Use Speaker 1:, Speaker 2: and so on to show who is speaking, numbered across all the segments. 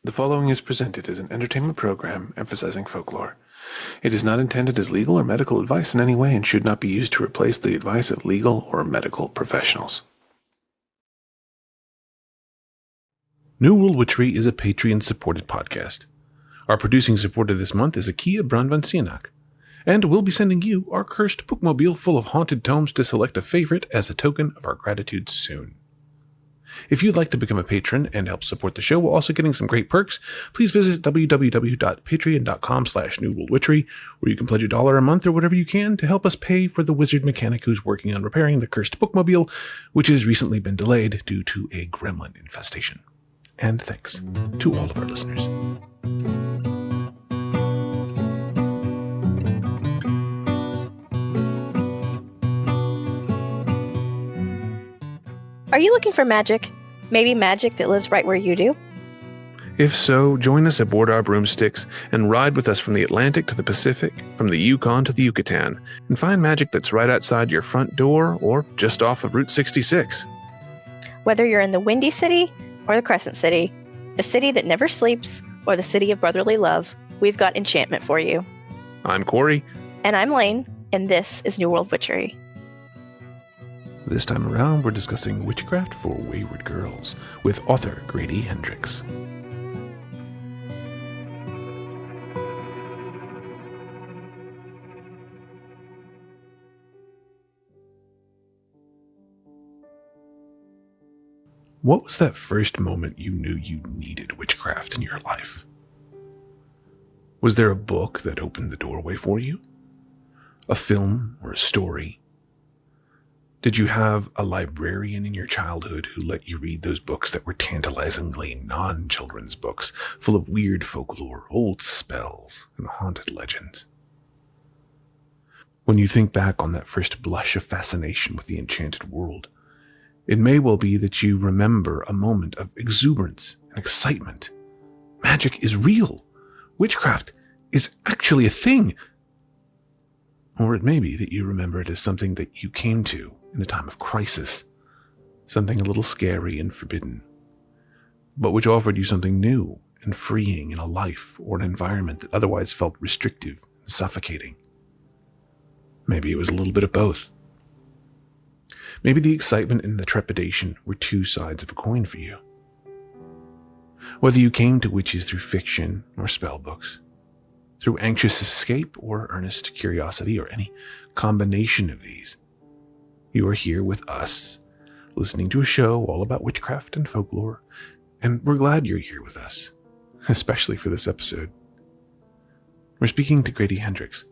Speaker 1: The following is presented as an entertainment program emphasizing folklore. It is not intended as legal or medical advice in any way and should not be used to replace the advice of legal or medical professionals. New World Witchery is a Patreon-supported podcast. Our producing supporter this month is Achija Branvin Sionach, and we'll be sending you our cursed bookmobile full of haunted tomes to select a favorite as a token of our gratitude soon. If you'd like to become a patron and help support the show while also getting some great perks, please visit www.patreon.com/newworldwitchery, where you can pledge $1 a month or whatever you can to help us pay for the wizard mechanic who's working on repairing the cursed bookmobile, which has recently been delayed due to a gremlin infestation. And thanks to all of our listeners.
Speaker 2: Are you looking for magic? Maybe magic that lives right where you do?
Speaker 1: If so, join us aboard our broomsticks and ride with us from the Atlantic to the Pacific, from the Yukon to the Yucatan, and find magic that's right outside your front door or just off of Route 66.
Speaker 2: Whether you're in the Windy City or the Crescent City, the city that never sleeps, or the city of brotherly love, we've got enchantment for you.
Speaker 1: I'm Corey.
Speaker 2: And I'm Lane, and this is New World Witchery.
Speaker 1: This time around, we're discussing Witchcraft for Wayward Girls with author Grady Hendrix. What was that first moment you knew you needed witchcraft in your life? Was there a book that opened the doorway for you? A film or a story? Did you have a librarian in your childhood who let you read those books that were tantalizingly non-children's books, full of weird folklore, old spells, and haunted legends? When you think back on that first blush of fascination with the enchanted world, it may well be that you remember a moment of exuberance and excitement. Magic is real. Witchcraft is actually a thing. Or it may be that you remember it as something that you came to in a time of crisis, something a little scary and forbidden, but which offered you something new and freeing in a life or an environment that otherwise felt restrictive and suffocating. Maybe it was a little bit of both. Maybe the excitement and the trepidation were two sides of a coin for you. Whether you came to witches through fiction or spell books, through anxious escape or earnest curiosity, or any combination of these, you are here with us, listening to a show all about witchcraft and folklore, and we're glad you're here with us, especially for this episode. We're speaking to Grady Hendrix,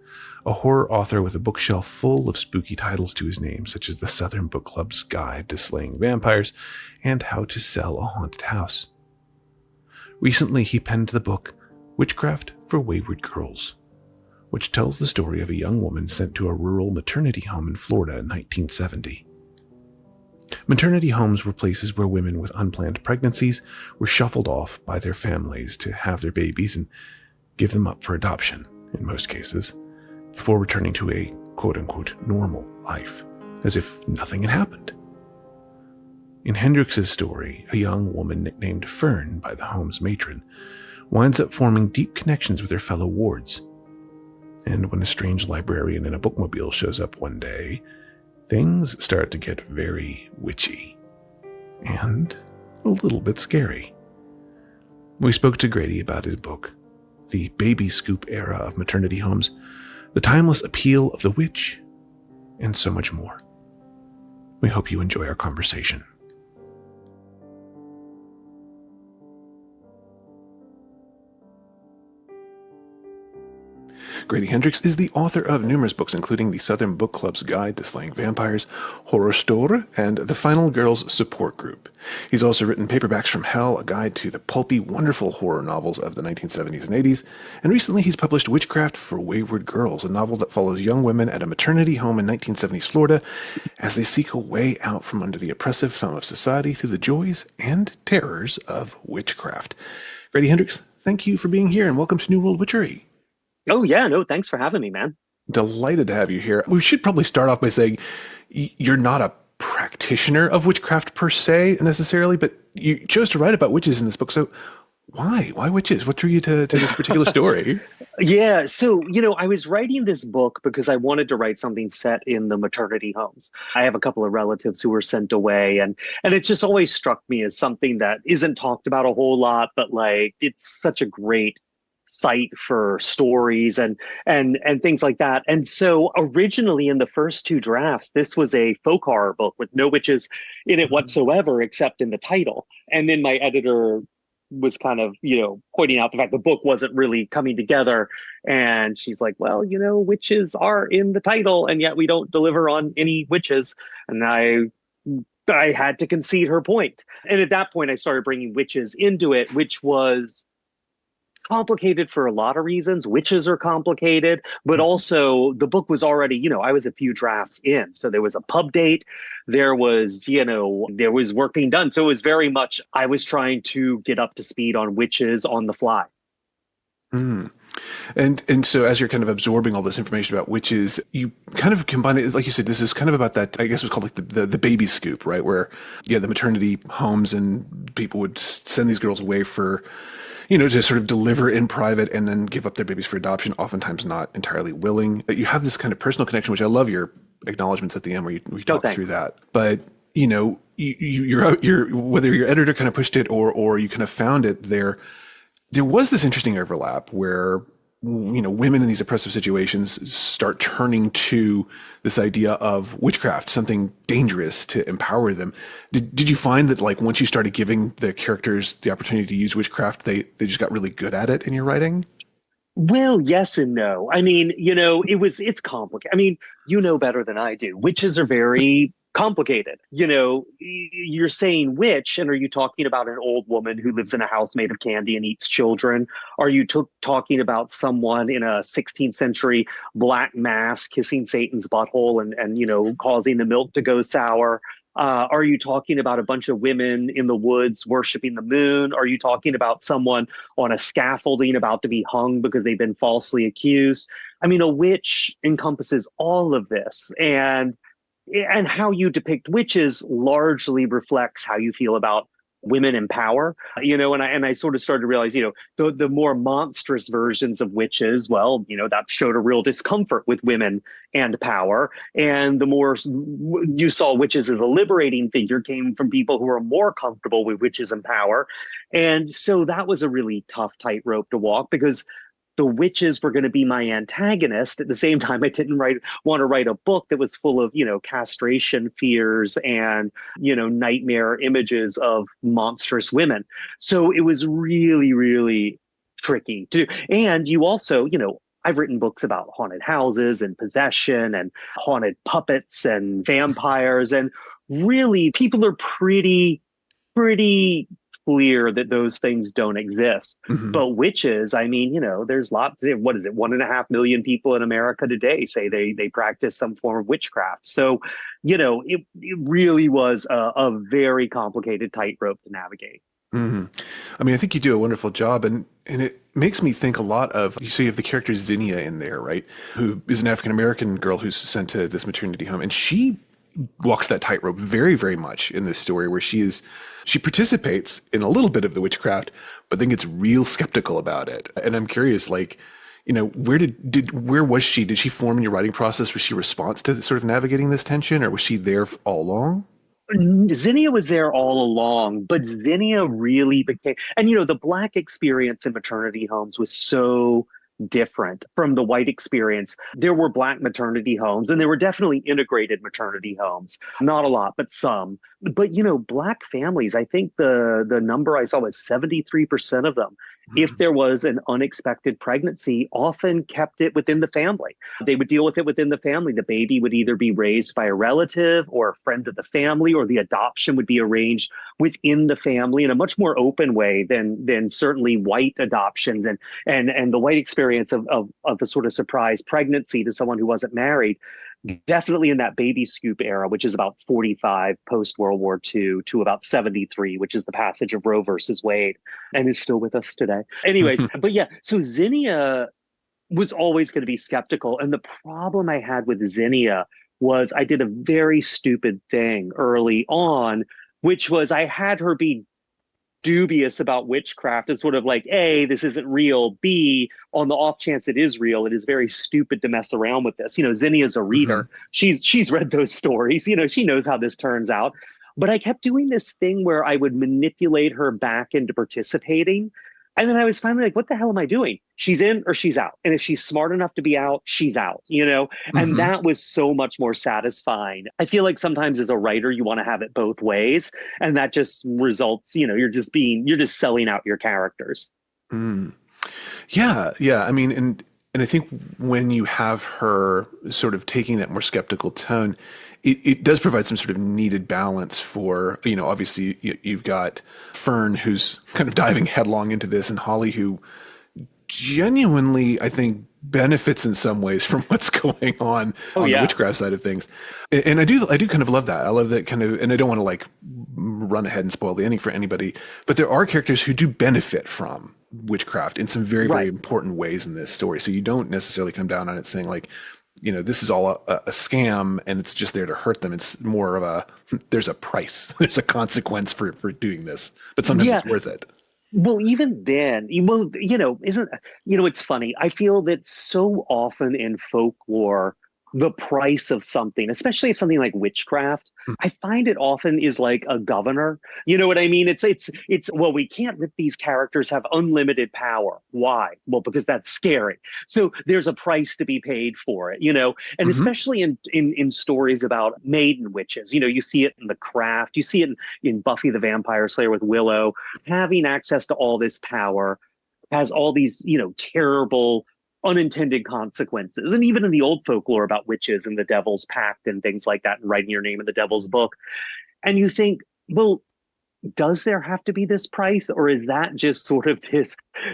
Speaker 1: a horror author with a bookshelf full of spooky titles to his name, such as the Southern Book Club's Guide to Slaying Vampires and How to Sell a Haunted House. Recently, he penned the book Witchcraft for Wayward Girls, which tells the story of a young woman sent to a rural maternity home in Florida in 1970. Maternity homes were places where women with unplanned pregnancies were shuffled off by their families to have their babies and give them up for adoption, in most cases, before returning to a quote-unquote normal life, as if nothing had happened. In Hendrix's story, a young woman nicknamed Fern by the home's matron winds up forming deep connections with her fellow wards. And when a strange librarian in a bookmobile shows up one day, things start to get very witchy and a little bit scary. We spoke to Grady about his book, The Baby Scoop Era of Maternity Homes, The Timeless Appeal of the Witch, and so much more. We hope you enjoy our conversation. Grady Hendrix is the author of numerous books, including the Southern Book Club's Guide to Slaying Vampires, Horror Store, and the Final Girls Support Group. He's also written Paperbacks from Hell, a guide to the pulpy, wonderful horror novels of the 1970s and 80s, and recently he's published Witchcraft for Wayward Girls, a novel that follows young women at a maternity home in 1970s Florida as they seek a way out from under the oppressive thumb of society through the joys and terrors of witchcraft. Grady Hendrix, thank you for being here, and welcome to New World Witchery.
Speaker 3: Oh, yeah, no, thanks for having me, man.
Speaker 1: Delighted to have you here. We should probably start off by saying you're not a practitioner of witchcraft per se necessarily, but you chose to write about witches in this book. So Why? Why witches? What drew you to this particular story?
Speaker 3: Yeah, so, I was writing this book because I wanted to write something set in the maternity homes. I have a couple of relatives who were sent away, and it's just always struck me as something that isn't talked about a whole lot, but like it's such a great site for stories and things like that. And so originally in the first two drafts, this was a folk horror book with no witches in it whatsoever, except in the title. And then my editor was kind of, pointing out the fact the book wasn't really coming together. And she's like, well, witches are in the title, and yet we don't deliver on any witches. And I had to concede her point. And at that point, I started bringing witches into it, which was complicated for a lot of reasons. Witches are complicated, but also the book was already, I was a few drafts in. So there was a pub date. There was work being done. So it was very much, I was trying to get up to speed on witches on the fly.
Speaker 1: Mm. And so as you're kind of absorbing all this information about witches, you kind of combine it, like you said, this is kind of about that, I guess it was called like the baby scoop, right? Where, the maternity homes and people would send these girls away for, to sort of deliver in private and then give up their babies for adoption, oftentimes not entirely willing. That you have this kind of personal connection, which I love your acknowledgments at the end where we talk through that. But, you're whether your editor kind of pushed it or you kind of found it there was this interesting overlap where, women in these oppressive situations start turning to this idea of witchcraft, something dangerous to empower them. Did you find that, like, once you started giving the characters the opportunity to use witchcraft, they just got really good at it in your writing?
Speaker 3: Well, yes and no. I mean, it's complicated. I mean, better than I do. Witches are very complicated. You're saying witch, and are you talking about an old woman who lives in a house made of candy and eats children? Are you talking about someone in a 16th century black mass kissing Satan's butthole and causing the milk to go sour? Are you talking about a bunch of women in the woods worshiping the moon? Are you talking about someone on a scaffolding about to be hung because they've been falsely accused? I mean, a witch encompasses all of this, and how you depict witches largely reflects how you feel about women in power, and I sort of started to realize, the more monstrous versions of witches, well, that showed a real discomfort with women and power. And the more you saw witches as a liberating figure came from people who were more comfortable with witches and power. And so that was a really tough tightrope to walk, because the witches were going to be my antagonist. At the same time, I didn't want to write a book that was full of, castration fears and, nightmare images of monstrous women. So it was really, really tricky to do. And you also, I've written books about haunted houses and possession and haunted puppets and vampires. And really, people are pretty clear that those things don't exist.
Speaker 1: Mm-hmm.
Speaker 3: But witches, I mean, there's lots of, what is it, 1.5 million people in America today say they practice some form of witchcraft. So, it really was a very complicated tightrope to navigate.
Speaker 1: Mm-hmm. I mean, I think you do a wonderful job, and it makes me think a lot of, you have the character Zinnia in there, right? Who is an African-American girl who's sent to this maternity home, and she walks that tightrope very, very much in this story, where she participates in a little bit of the witchcraft, but then gets real skeptical about it. And I'm curious, like, where was she? Did she form in your writing process? Was she a response to sort of navigating this tension, or was she there all along?
Speaker 3: Zinnia was there all along, but Zinnia really became, and the Black experience in maternity homes was so different from the white experience. There were Black maternity homes, and there were definitely integrated maternity homes. Not a lot, but some. But, Black families, I think the number I saw was 73% of them, if there was an unexpected pregnancy, often kept it within the family. They would deal with it within the family. The baby would either be raised by a relative or a friend of the family, or the adoption would be arranged within the family in a much more open way than certainly white adoptions and the white experience of the sort of surprise pregnancy to someone who wasn't married. Definitely in that baby scoop era, which is about 45 post World War II to about 73, which is the passage of Roe versus Wade, and is still with us today. Anyways, but yeah, so Zinnia was always going to be skeptical. And the problem I had with Zinnia was I did a very stupid thing early on, which was I had her be dubious about witchcraft and sort of like, A, this isn't real. B, on the off chance it is real, it is very stupid to mess around with this. Zinnia's a reader. She's read those stories. She knows how this turns out. But I kept doing this thing where I would manipulate her back into participating. And then I was finally like, what the hell am I doing? She's in or she's out. And if she's smart enough to be out, she's out, And that was so much more satisfying. I feel like sometimes as a writer, you want to have it both ways. And that just results, you're just selling out your characters.
Speaker 1: Mm. Yeah. I mean, and I think when you have her sort of taking that more skeptical tone, it does provide some sort of needed balance for, obviously you've got Fern, who's kind of diving headlong into this, and Holly, who genuinely, I think, benefits in some ways from what's going on the witchcraft side of things. And I do kind of love that. I love that kind of, and I don't want to like run ahead and spoil the ending for anybody, but there are characters who do benefit from witchcraft in some very, very important ways in this story. So you don't necessarily come down on it saying like, this is all a scam and it's just there to hurt them. It's more of there's a price, there's a consequence for doing this, but sometimes it's worth it.
Speaker 3: Well, even then, it's funny. I feel that so often in folklore, the price of something, especially if something like witchcraft, I find it often is like a governor. You know what I mean? It's well, we can't let these characters have unlimited power. Why? Well, because that's scary. So there's a price to be paid for it, and especially in stories about maiden witches, you see it in The Craft, you see it in Buffy the Vampire Slayer with Willow, having access to all this power has all these, terrible unintended consequences. And even in the old folklore about witches and the devil's pact and things like that, and writing your name in the devil's book. And you think, well, does there have to be this price, or is that just sort of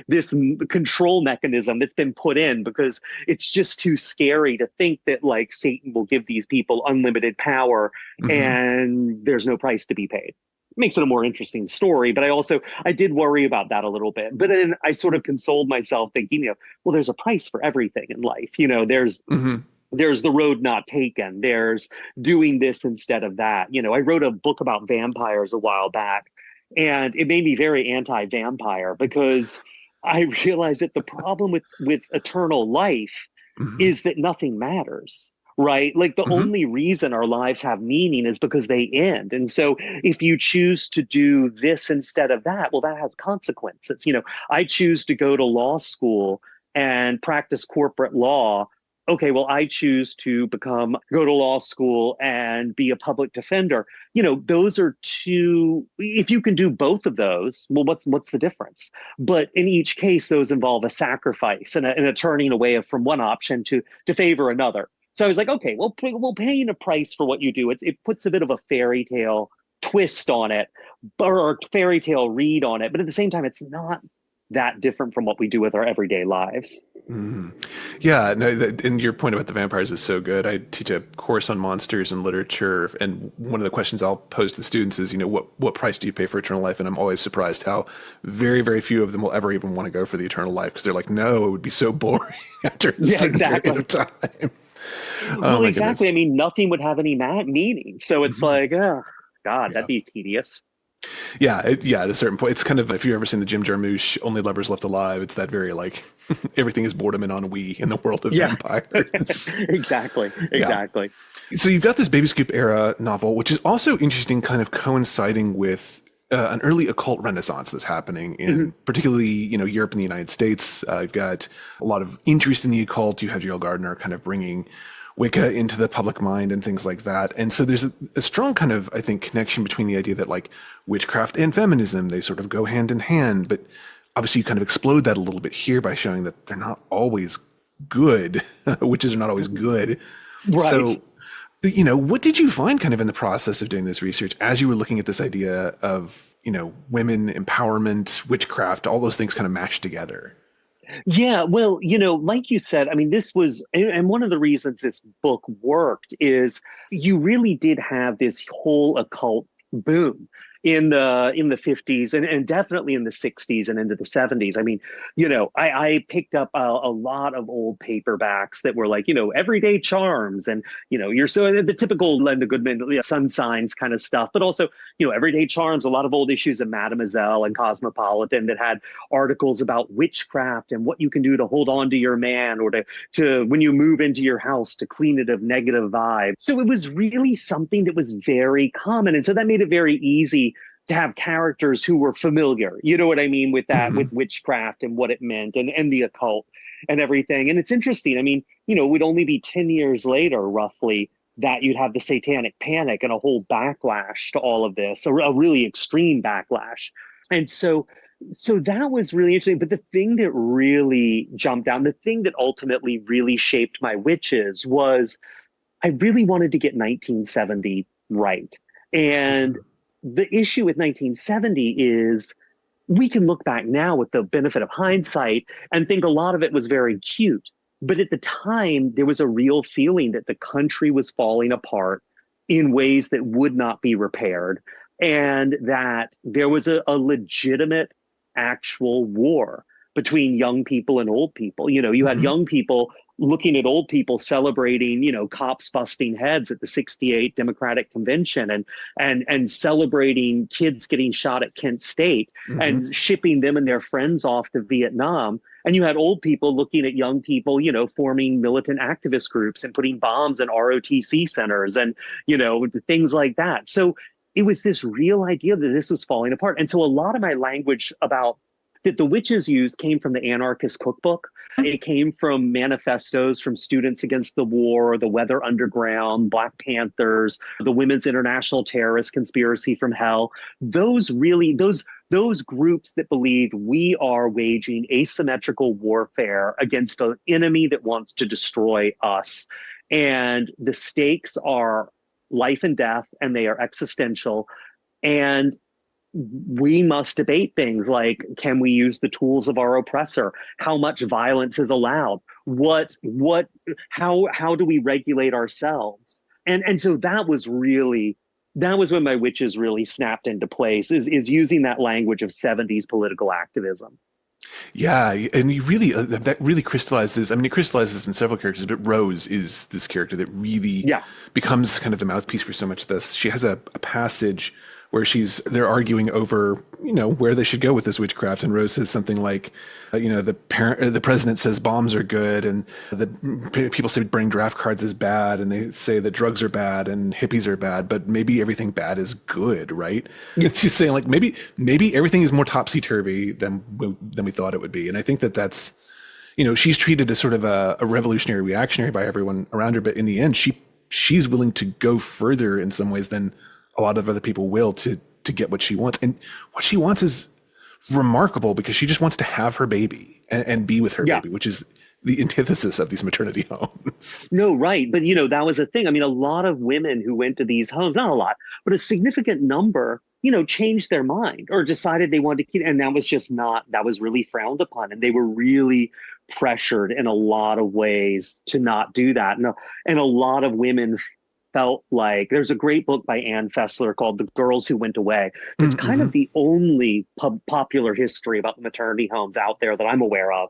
Speaker 3: this control mechanism that's been put in because it's just too scary to think that like Satan will give these people unlimited power and there's no price to be paid? Makes it a more interesting story, but I did worry about that a little bit. But then I sort of consoled myself thinking, well, there's a price for everything in life. There's the road not taken. There's doing this instead of that. I wrote a book about vampires a while back, and it made me very anti-vampire because I realized that the problem with eternal life is that nothing matters. Right? Like the only reason our lives have meaning is because they end. And so if you choose to do this instead of that, well, that has consequences. I choose to go to law school and practice corporate law. Okay, well, I choose to go to law school and be a public defender. Those are two, if you can do both of those, well, what's the difference? But in each case, those involve a sacrifice and a turning away from one option to favor another. So I was like, okay, well, paying a price for what you do, it puts a bit of a fairy tale twist on it, or a fairy tale read on it. But at the same time, it's not that different from what we do with our everyday lives.
Speaker 1: Yeah, no, and your point about the vampires is so good. I teach a course on monsters and literature, and one of the questions I'll pose to the students is, what price do you pay for eternal life? And I'm always surprised how very, very few of them will ever even want to go for the eternal life, because they're like, no, it would be so boring after a certain period of time.
Speaker 3: Well, exactly. I mean, nothing would have any meaning. So it's like, oh, God, that'd be tedious.
Speaker 1: Yeah, at a certain point. It's kind of, if you've ever seen the Jim Jarmusch Only Lovers Left Alive, it's that very like, everything is boredom and ennui in the world of vampires.
Speaker 3: Exactly.
Speaker 1: So you've got this Baby Scoop era novel, which is also interesting, kind of coinciding with an early occult renaissance that's happening in particularly, Europe and the United States. You've got a lot of interest in the occult. You have Jill Gardner kind of bringing Wicca into the public mind and things like that. And so there's a strong kind of, I think, connection between the idea that like witchcraft and feminism, they sort of go hand in hand. But obviously you kind of explode that a little bit here by showing that they're not always good. Witches are not always good.
Speaker 3: Right.
Speaker 1: So, what did you find kind of in the process of doing this research as you were looking at this idea of, women empowerment, witchcraft, all those things kind of mashed together?
Speaker 3: Yeah, well, like you said, I mean, this was, and one of the reasons this book worked is you really did have this whole occult boom. in the 50s and definitely in the 60s and into the 70s. I mean, I picked up a lot of old paperbacks that were like, everyday charms and, you're so the typical Linda Goodman sun signs kind of stuff, but also, everyday charms, a lot of old issues of Mademoiselle and Cosmopolitan that had articles about witchcraft and what you can do to hold on to your man or to when you move into your house to clean it of negative vibes. So it was really something that was very common. And so that made it very easy to have characters who were familiar, you know what I mean, with that, with witchcraft and what it meant and the occult and everything. And it's interesting. I mean, it would only be 10 years later, roughly, that you'd have the satanic panic and a whole backlash to all of this, a really extreme backlash. And so that was really interesting. But the thing that really jumped out, the thing that ultimately really shaped my witches was I really wanted to get 1970 right. And the issue with 1970 is we can look back now with the benefit of hindsight and think a lot of it was very cute. But at the time, there was a real feeling that the country was falling apart in ways that would not be repaired, and that there was a legitimate actual war between young people and old people. You had young people looking at old people celebrating, cops busting heads at the '68 Democratic Convention and celebrating kids getting shot at Kent State and shipping them and their friends off to Vietnam. And you had old people looking at young people, forming militant activist groups and putting bombs in ROTC centers and, things like that. So it was this real idea that this was falling apart. And so a lot of my language about that the witches used came from the Anarchist Cookbook. It came from manifestos from Students Against the War, the Weather Underground, Black Panthers, the Women's International Terrorist Conspiracy from Hell. Those groups that believed we are waging asymmetrical warfare against an enemy that wants to destroy us. And the stakes are life and death, and they are existential. And we must debate things like, can we use the tools of our oppressor? How much violence is allowed? How do we regulate ourselves? And so that was when my witches really snapped into place, is using that language of 70s political activism.
Speaker 1: Yeah, and you really that really crystallizes. I mean, it crystallizes in several characters, but Rose is this character that really becomes kind of the mouthpiece for so much of this. She has a passage where they're arguing over, where they should go with this witchcraft. And Rose says something like, the president says bombs are good, and the people say burning draft cards is bad, and they say that drugs are bad and hippies are bad, but maybe everything bad is good, right? She's saying like, maybe everything is more topsy-turvy than we thought it would be. And I think that's, she's treated as sort of a revolutionary reactionary by everyone around her, but in the end, she's willing to go further in some ways than a lot of other people will to get what she wants. And what she wants is remarkable, because she just wants to have her baby and be with her baby, which is the antithesis of these maternity homes.
Speaker 3: No, right. But, that was the thing. I mean, a lot of women who went to these homes, not a lot, but a significant number, changed their mind or decided they wanted to keep, and that was really frowned upon. And they were really pressured in a lot of ways to not do that. And a lot of women felt like, there's a great book by Anne Fessler called The Girls Who Went Away. It's kind of the only popular history about the maternity homes out there that I'm aware of.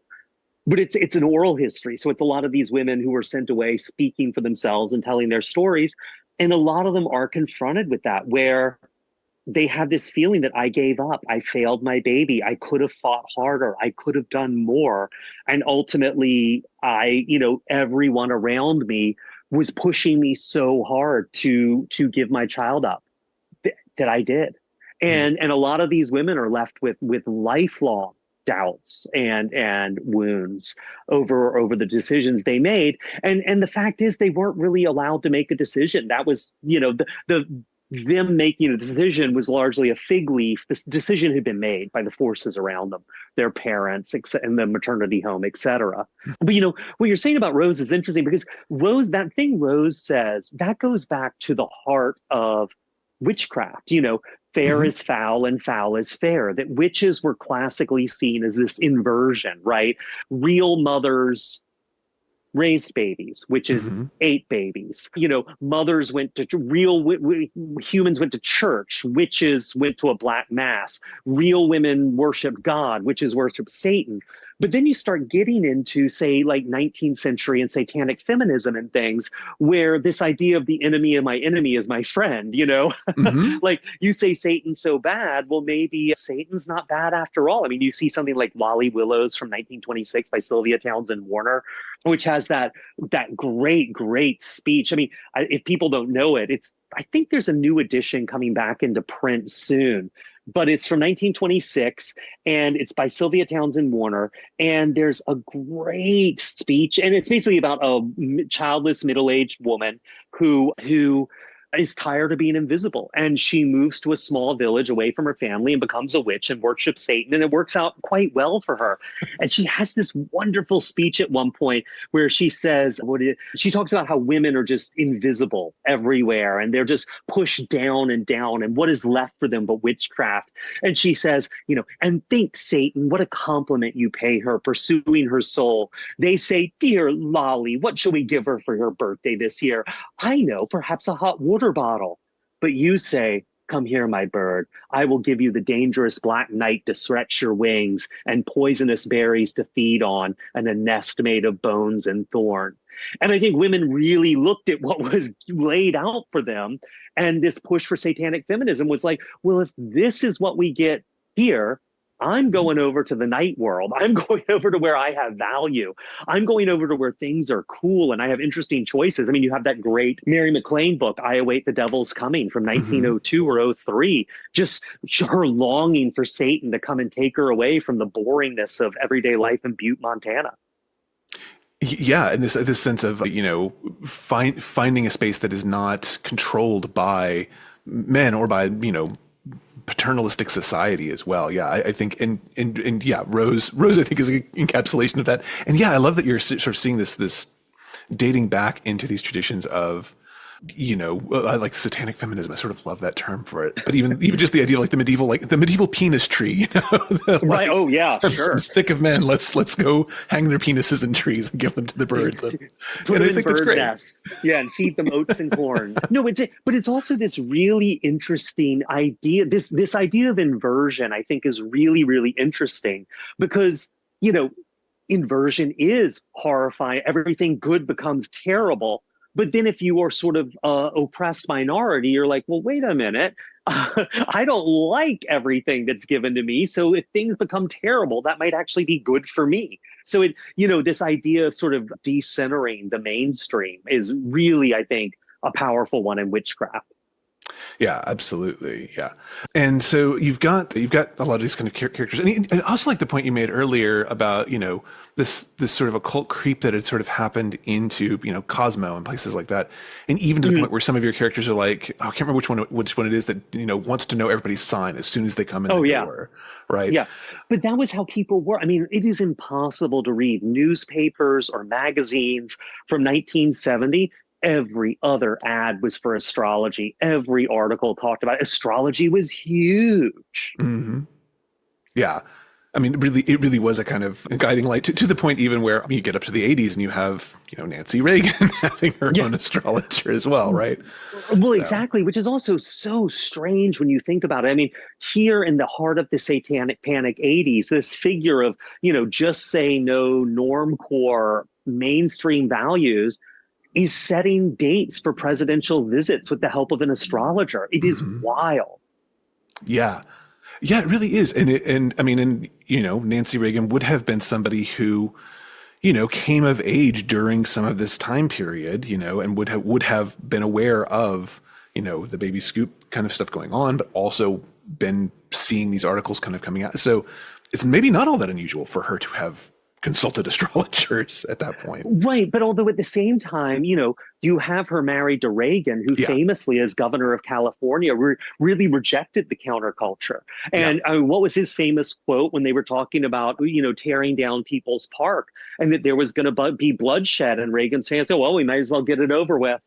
Speaker 3: But it's an oral history. So it's a lot of these women who were sent away speaking for themselves and telling their stories. And a lot of them are confronted with that, where they have this feeling that I gave up. I failed my baby. I could have fought harder. I could have done more. And ultimately, everyone around me was pushing me so hard to give my child up that I did. And a lot of these women are left with lifelong doubts and wounds over the decisions they made. And the fact is, they weren't really allowed to make a decision. That was, them making a decision was largely a fig leaf. This decision had been made by the forces around them, their parents, and the maternity home, etc. But what you're saying about Rose is interesting, because that thing Rose says, that goes back to the heart of witchcraft. Fair is foul and foul is fair. That witches were classically seen as this inversion, right? Real mothers raised babies, which is ate babies. You know, mothers went to humans went to church, witches went to a black mass, real women worshiped God, witches worshiped Satan. But then you start getting into, say, like 19th century and satanic feminism and things, where this idea of the enemy of my enemy is my friend, you know? Like, you say Satan's so bad, well, maybe Satan's not bad after all. I mean, you see something like Willowes from 1926 by Sylvia Townsend Warner, which has that great speech. I mean, if people don't know it, I think there's a new edition coming back into print soon, but it's from 1926 and it's by Sylvia Townsend Warner. And there's a great speech, and it's basically about a childless middle-aged woman who is tired of being invisible, and she moves to a small village away from her family and becomes a witch and worships Satan, and it works out quite well for her. And she has this wonderful speech at one point where she says, she talks about how women are just invisible everywhere and they're just pushed down, and what is left for them but witchcraft. And she says, you know, and think, Satan, what a compliment you pay her, pursuing her soul. They say, dear Lolly, what shall we give her for her birthday this year? I know, perhaps a hot water bottle. But you say, come here, my bird. I will give you the dangerous black night to stretch your wings, and poisonous berries to feed on, and a nest made of bones and thorn. And I think women really looked at what was laid out for them. And this push for satanic feminism was like, well, if this is what we get here, I'm going over to the night world. I'm going over to where I have value. I'm going over to where things are cool and I have interesting choices. I mean, you have that great Mary MacLane book, I Await the Devil's Coming, from 1902 or 03. Just her longing for Satan to come and take her away from the boringness of everyday life in Butte, Montana.
Speaker 1: Yeah, and this sense of, you know, finding a space that is not controlled by men or by, you know, paternalistic society as well. Yeah, I think, and yeah, Rose, I think, is an encapsulation of that. And yeah, I love that you're sort of seeing this dating back into these traditions of, you know, I like satanic feminism. I sort of love that term for it. But even just the idea of the medieval penis tree, you know,
Speaker 3: right? Oh yeah, sure.
Speaker 1: I'm sick of men. Let's go hang their penises in trees and give them to the birds.
Speaker 3: Put them in bird nests. Yeah, and feed them oats and corn. No, but it's also this really interesting idea. This idea of inversion, I think, is really, really interesting because, you know, inversion is horrifying. Everything good becomes terrible. But then if you are sort of oppressed minority, you're like, well, wait a minute. I don't like everything that's given to me. So if things become terrible, that might actually be good for me. So it, you know, this idea of sort of decentering the mainstream is really, I think, a powerful one in witchcraft.
Speaker 1: Yeah, absolutely. Yeah. And so you've got a lot of these kind of characters. And I also like the point you made earlier about, you know, this sort of occult creep that had sort of happened into, you know, Cosmo and places like that. And even to the point where some of your characters are like, oh, I can't remember which one it is that, you know, wants to know everybody's sign as soon as they come in the door. Right.
Speaker 3: Yeah. But that was how people were. I mean, it is impossible to read newspapers or magazines from 1970. Every other ad was for astrology. Every article talked about it. Astrology was huge.
Speaker 1: Yeah. I mean, it really was a kind of guiding light to the point even where, I mean, you get up to the 80s and you have, you know, Nancy Reagan having her own astrologer as well, right?
Speaker 3: Well, exactly, which is also so strange when you think about it. I mean, here in the heart of the satanic panic 80s, this figure of, you know, just say no, normcore, mainstream values is setting dates for presidential visits with the help of an astrologer. It is wild.
Speaker 1: Yeah. Yeah, it really is. And I mean, you know, Nancy Reagan would have been somebody who, you know, came of age during some of this time period, you know, and would have been aware of, you know, the baby scoop kind of stuff going on, but also been seeing these articles kind of coming out. So it's maybe not all that unusual for her to have consulted astrologers at that point.
Speaker 3: Right. But although at the same time, you know, you have her married to Reagan, who famously, as governor of California, really rejected the counterculture. And what was his famous quote when they were talking about, you know, tearing down People's Park and that there was going to be bloodshed? And Reagan saying, oh, well, we might as well get it over with.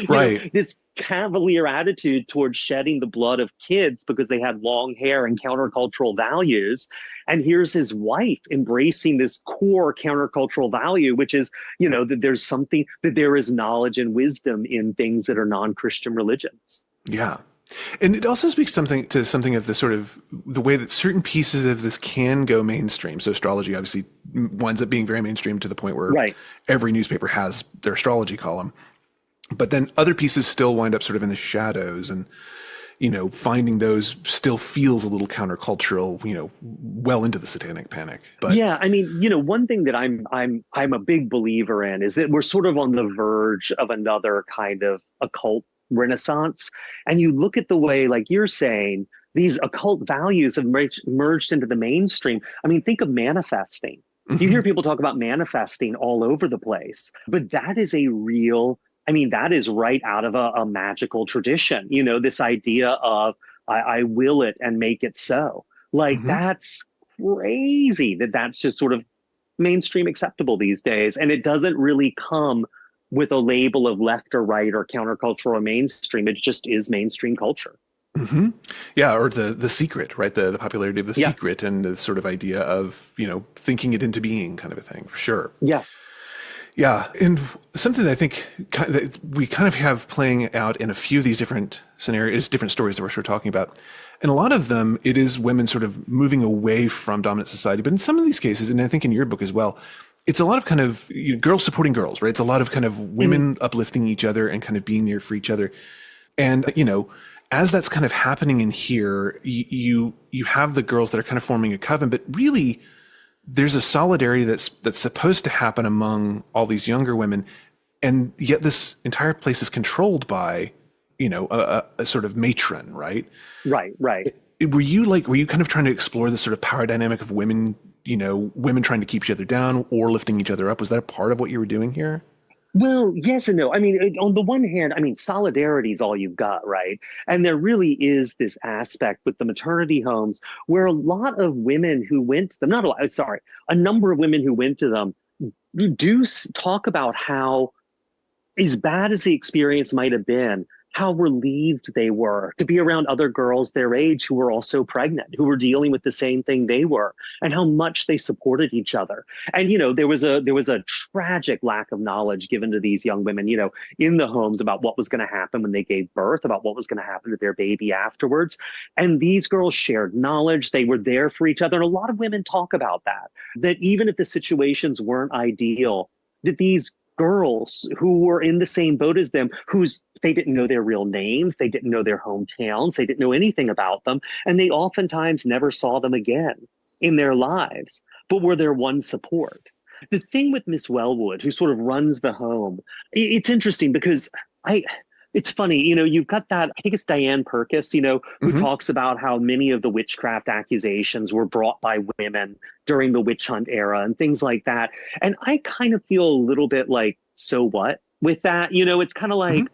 Speaker 1: Right.
Speaker 3: This cavalier attitude towards shedding the blood of kids because they had long hair and countercultural values. And here's his wife embracing this core countercultural value, which is, that there's something, that there is knowledge and wisdom in things that are non-Christian religions.
Speaker 1: Yeah. And it also speaks to something of the sort of the way that certain pieces of this can go mainstream. So astrology obviously winds up being very mainstream to the point where every newspaper has their astrology column. But then other pieces still wind up sort of in the shadows, and, finding those still feels a little countercultural, well into the satanic panic. But
Speaker 3: yeah, I mean, one thing that I'm a big believer in is that we're sort of on the verge of another kind of occult renaissance. And you look at the way, like you're saying, these occult values have merged into the mainstream. I mean, think of manifesting. You hear people talk about manifesting all over the place, but that is that is right out of a magical tradition. This idea of I will it and make it so. That's crazy that's just sort of mainstream acceptable these days. And it doesn't really come with a label of left or right or countercultural or mainstream. It just is mainstream culture.
Speaker 1: Yeah, or the secret, right? The popularity of the secret and the sort of idea of, thinking it into being kind of a thing, for sure.
Speaker 3: Yeah.
Speaker 1: Yeah. And something that I think that we kind of have playing out in a few of these different scenarios, different stories that we're sort of talking about. And a lot of them, it is women sort of moving away from dominant society. But in some of these cases, and I think in your book as well, it's a lot of kind of girls supporting girls, right? It's a lot of kind of women uplifting each other and kind of being there for each other. And, as that's kind of happening in here, you have the girls that are kind of forming a coven, but really there's a solidarity that's supposed to happen among all these younger women. And yet this entire place is controlled by, a sort of matron, right?
Speaker 3: Right.
Speaker 1: Were you kind of trying to explore this sort of power dynamic of women, women trying to keep each other down or lifting each other up? Was that a part of what you were doing here?
Speaker 3: Well, yes and no. I mean, on the one hand, solidarity is all you've got, right? And there really is this aspect with the maternity homes where a lot of women who went to them, a number of women who went to them do talk about how, as bad as the experience might have been, how relieved they were to be around other girls their age who were also pregnant, who were dealing with the same thing they were, and how much they supported each other. And, there was a tragic lack of knowledge given to these young women, in the homes about what was going to happen when they gave birth, about what was going to happen to their baby afterwards. And these girls shared knowledge. They were there for each other. And a lot of women talk about that even if the situations weren't ideal, that these girls who were in the same boat as them, they didn't know their real names, they didn't know their hometowns, they didn't know anything about them, and they oftentimes never saw them again in their lives, but were their one support. The thing with Miss Wellwood, who sort of runs the home, it's interesting because it's funny, you've got that, I think it's Diane Purkis, who talks about how many of the witchcraft accusations were brought by women during the witch hunt era and things like that. And I kind of feel a little bit like, so what with that? It's kind of like,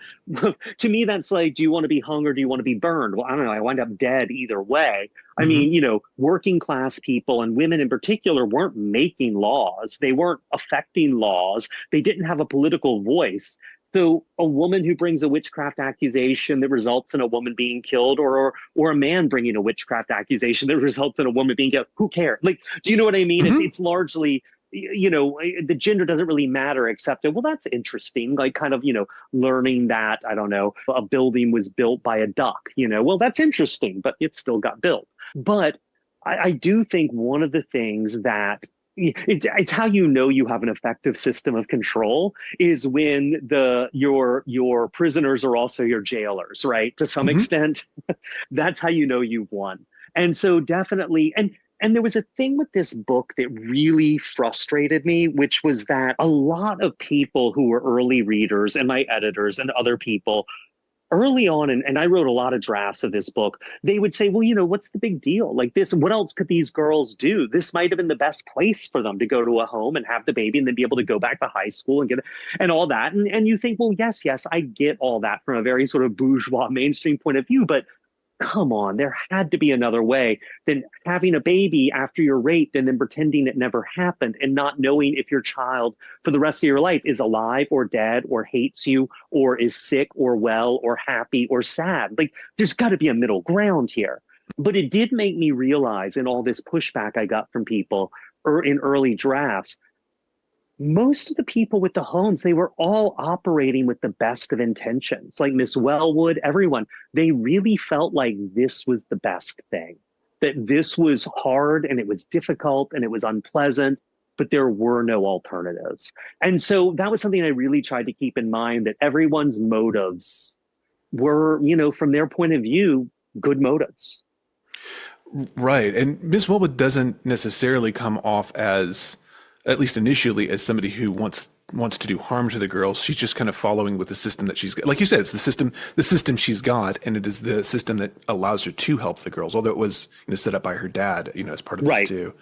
Speaker 3: to me, that's like, do you want to be hung or do you want to be burned? Well, I don't know. I wind up dead either way. I mean, working class people and women in particular weren't making laws. They weren't affecting laws. They didn't have a political voice. So a woman who brings a witchcraft accusation that results in a woman being killed, or a man bringing a witchcraft accusation that results in a woman being killed, who cares? Like, do you know what I mean? It's largely, the gender doesn't really matter, except, well, that's interesting. Like kind of, learning that, I don't know, a building was built by a duck, well, that's interesting, but it still got built. But I do think one of the things that it's how you have an effective system of control is when your prisoners are also your jailers, right? To some extent, that's how you've won. And so definitely, and there was a thing with this book that really frustrated me, which was that a lot of people who were early readers and my editors and other people early on, and I wrote a lot of drafts of this book, they would say, well, what's the big deal? Like this, what else could these girls do? This might have been the best place for them to go to a home and have the baby and then be able to go back to high school and all that. And you think, well, yes, I get all that from a very sort of bourgeois mainstream point of view, but come on, there had to be another way than having a baby after you're raped and then pretending it never happened and not knowing if your child for the rest of your life is alive or dead or hates you or is sick or well or happy or sad. Like, there's got to be a middle ground here. But it did make me realize in all this pushback I got from people or in early drafts, most of the people with the homes, they were all operating with the best of intentions. Like Miss Wellwood, everyone, they really felt like this was the best thing, that this was hard and it was difficult and it was unpleasant, but there were no alternatives. And so that was something I really tried to keep in mind, that everyone's motives were, you know, from their point of view, good motives.
Speaker 1: Right. And Miss Wellwood doesn't necessarily come off as, at least initially, as somebody who wants to do harm to the girls. She's just kind of following with the system that she's got. Like you said, it's the system she's got, and it is the system that allows her to help the girls, although it was, you know, set up by her dad, you know, as part of this too.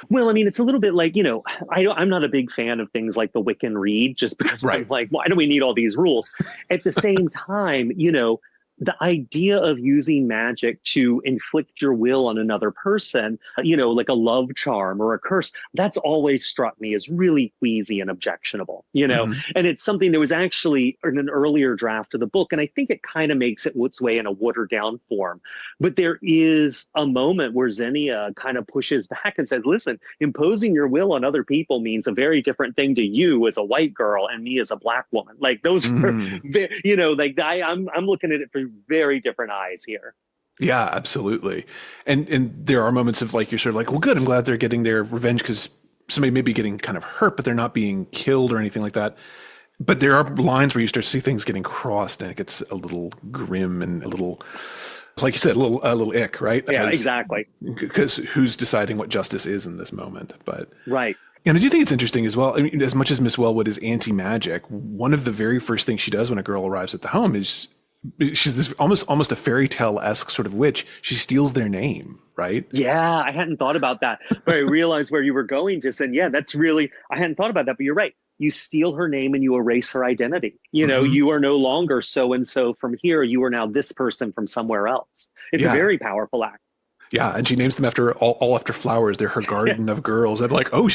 Speaker 3: Well, I mean, it's a little bit like, you know, I'm not a big fan of things like the Wiccan Read, just because I'm like, why do we need all these rules? At the same time, you know, the idea of using magic to inflict your will on another person, you know, like a love charm or a curse, that's always struck me as really queasy and objectionable, you know. And it's something that was actually in an earlier draft of the book, and I think it kind of makes its way in a watered down form. But there is a moment where Xenia kind of pushes back and says, listen, imposing your will on other people means a very different thing to you as a white girl and me as a black woman. Like, those were, you know, like I'm looking at it for very different eyes here.
Speaker 1: Yeah, absolutely. And there are moments of, like, you're sort of like, well, good, I'm glad they're getting their revenge because somebody may be getting kind of hurt, but they're not being killed or anything like that. But there are lines where you start to see things getting crossed and it gets a little grim and a little, like you said, a little ick, right?
Speaker 3: Yeah, exactly.
Speaker 1: Because who's deciding what justice is in this moment? But
Speaker 3: right.
Speaker 1: And I do think it's interesting as well. I mean, as much as Miss Wellwood is anti-magic, one of the very first things she does when a girl arrives at the home is she's this almost a fairy tale-esque sort of witch. She steals their name, right?
Speaker 3: Yeah, I hadn't thought about that, but I realized where you were going just, and yeah, that's really, I hadn't thought about that, but you're right. You steal her name and you erase her identity. You know, you are no longer so-and-so from here. You are now this person from somewhere else. It's a very powerful act.
Speaker 1: Yeah, and she names them after all after flowers. They're her garden of girls. I'm like, oh,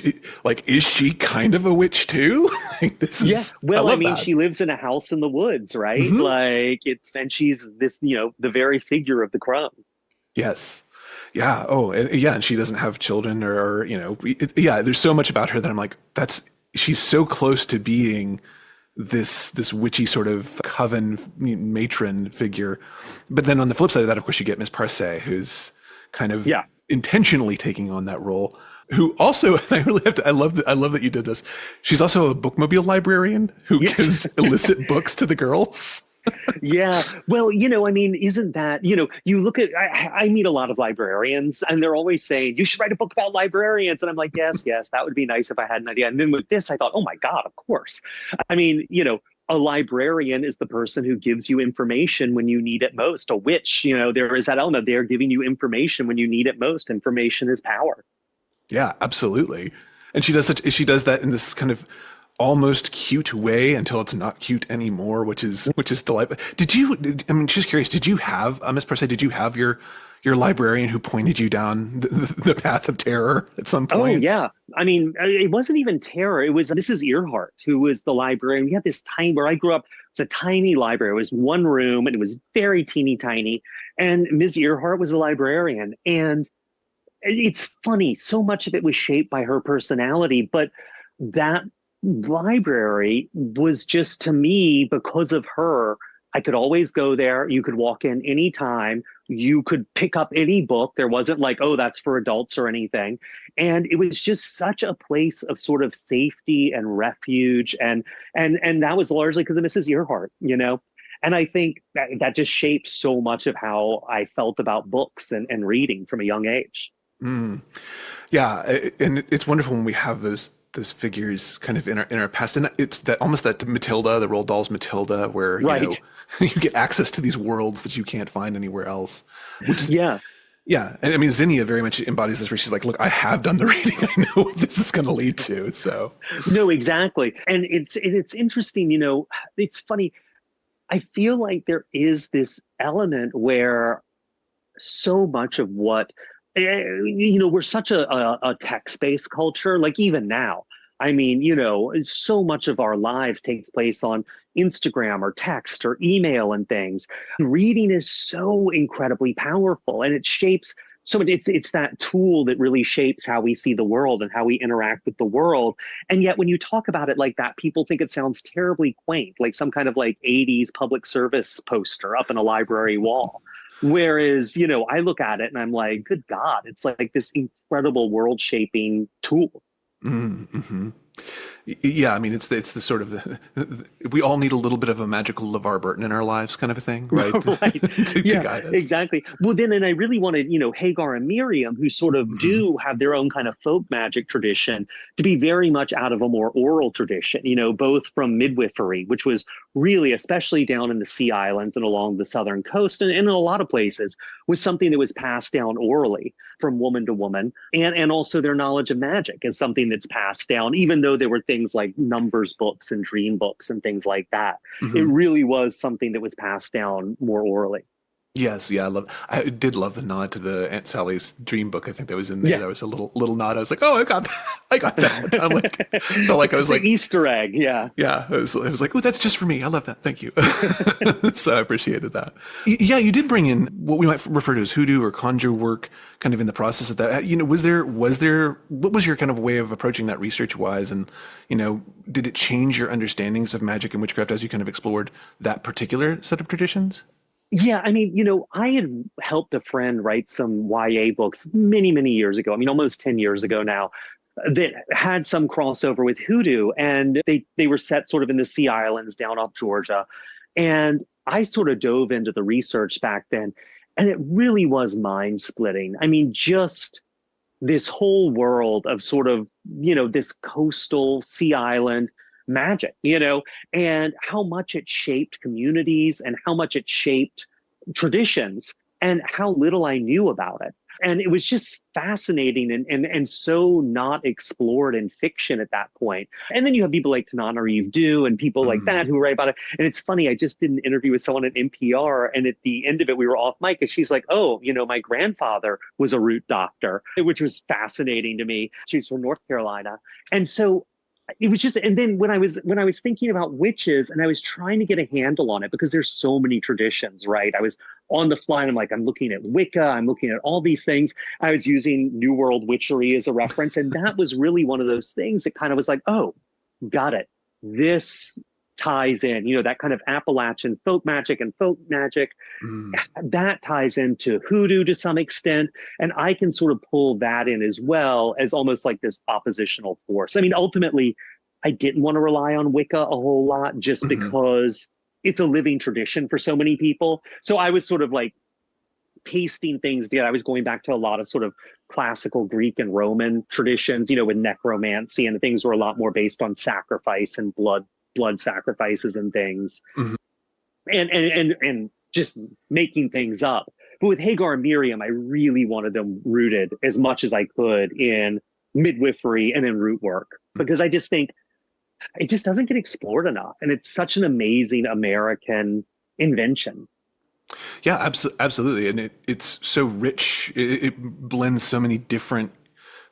Speaker 1: is she kind of a witch too? Like, this is,
Speaker 3: well, I mean, she lives in a house in the woods, right? Like, and she's this, you know, the very figure of the crone.
Speaker 1: Yes. Yeah. Oh, and she doesn't have children or you know, there's so much about her that I'm like, she's so close to being this witchy sort of coven matron figure. But then on the flip side of that, of course, you get Miss Parcay, who's kind of intentionally taking on that role, who also, and I love that you did this. She's also a bookmobile librarian who gives illicit books to the girls.
Speaker 3: Yeah. Well, you know, I mean, isn't that, you know, you look at, I meet a lot of librarians and they're always saying, you should write a book about librarians. And I'm like, yes, that would be nice if I had an idea. And then with this, I thought, oh my God, of course. I mean, you know, a librarian is the person who gives you information when you need it most. A witch, you know, there is that element. They're giving you information when you need it most. Information is power.
Speaker 1: Yeah, absolutely. And she does that in this kind of almost cute way until it's not cute anymore, which is delightful. I'm just curious, did you have, Miss Parcay, did you have your librarian who pointed you down the path of terror at some point?
Speaker 3: Oh, yeah. I mean, it wasn't even terror. It was Mrs. Earhart, who was the librarian. We had this tiny, where I grew up, it's a tiny library. It was one room and it was very teeny tiny. And Ms. Earhart was a librarian. And it's funny, so much of it was shaped by her personality, but that library was just, to me, because of her, I could always go there. You could walk in anytime. You could pick up any book. There wasn't like, oh, that's for adults or anything. And it was just such a place of sort of safety and refuge. And that was largely because of Mrs. Earhart, you know? And I think that just shaped so much of how I felt about books and reading from a young age.
Speaker 1: Yeah. And it's wonderful when we have those figures kind of in our past, and it's that almost that Matilda, the Roald Dahl's Matilda, where you know, you get access to these worlds that you can't find anywhere else. Which is, yeah. And I mean, Zinnia very much embodies this, where she's like, look, I have done the reading. I know what this is going to lead to. So
Speaker 3: no, exactly. And it's interesting. You know, it's funny. I feel like there is this element where so much of what, we're such a text-based culture, like even now. I mean, so much of our lives takes place on Instagram or text or email and things. Reading is so incredibly powerful, and it shapes so much. It's that tool that really shapes how we see the world and how we interact with the world. And yet when you talk about it like that, people think it sounds terribly quaint, like some kind of like 80s public service poster up in a library wall. Whereas, I look at it and I'm like, good God, it's like this incredible world shaping tool.
Speaker 1: Mm-hmm. Yeah, I mean, it's the sort of we all need a little bit of a magical LeVar Burton in our lives, kind of a thing, right?
Speaker 3: Right.
Speaker 1: to guide us.
Speaker 3: Exactly. Well, then, and I really wanted, Hagar and Miriam, who sort of do have their own kind of folk magic tradition, to be very much out of a more oral tradition, both from midwifery, which was really, especially down in the Sea Islands and along the southern coast and in a lot of places, was something that was passed down orally from woman to woman. And also their knowledge of magic is something that's passed down, even though there were things like numbers books and dream books and things like that. It really was something that was passed down more orally.
Speaker 1: Yes, yeah, I did love the nod to the Aunt Sally's dream book. I think that was in there. Yeah. That was a little nod. I was like, oh, I got that. I'm like, felt like I was like
Speaker 3: Easter egg. Yeah.
Speaker 1: Yeah. It was like, oh, that's just for me. I love that. Thank you. So I appreciated that. Yeah, you did bring in what we might refer to as hoodoo or conjure work kind of in the process of that. Was there, what was your kind of way of approaching that research wise? And, did it change your understandings of magic and witchcraft as you kind of explored that particular set of traditions?
Speaker 3: Yeah, I mean, I had helped a friend write some YA books many, many years ago. I mean, almost 10 years ago now, that had some crossover with hoodoo. And they were set sort of in the Sea Islands down off Georgia. And I sort of dove into the research back then, and it really was mind splitting. I mean, just this whole world of sort of, this coastal Sea Island magic, and how much it shaped communities and how much it shaped traditions and how little I knew about it. And it was just fascinating and so not explored in fiction at that point. And then you have people like Tananarive Due and people like that who write about it. And it's funny, I just did an interview with someone at NPR, and at the end of it, we were off mic, and she's like, oh, my grandfather was a root doctor, which was fascinating to me. She's from North Carolina. And so it was just, and then when I was thinking about witches and I was trying to get a handle on it, because there's so many traditions, right? I was on the fly and I'm like, I'm looking at Wicca, I'm looking at all these things. I was using New World Witchery as a reference. And that was really one of those things that kind of was like, oh, got it. This ties in, that kind of Appalachian folk magic and folk magic, that ties into hoodoo to some extent. And I can sort of pull that in as well as almost like this oppositional force. I mean, ultimately, I didn't want to rely on Wicca a whole lot just because it's a living tradition for so many people. So I was sort of like pasting things together. I was going back to a lot of sort of classical Greek and Roman traditions, with necromancy, and things were a lot more based on sacrifice and blood sacrifices and things, and just making things up. But with Hagar and Miriam, I really wanted them rooted as much as I could in midwifery and in root work, because I just think it just doesn't get explored enough. And it's such an amazing American invention.
Speaker 1: Yeah, absolutely. And it's so rich. It blends so many different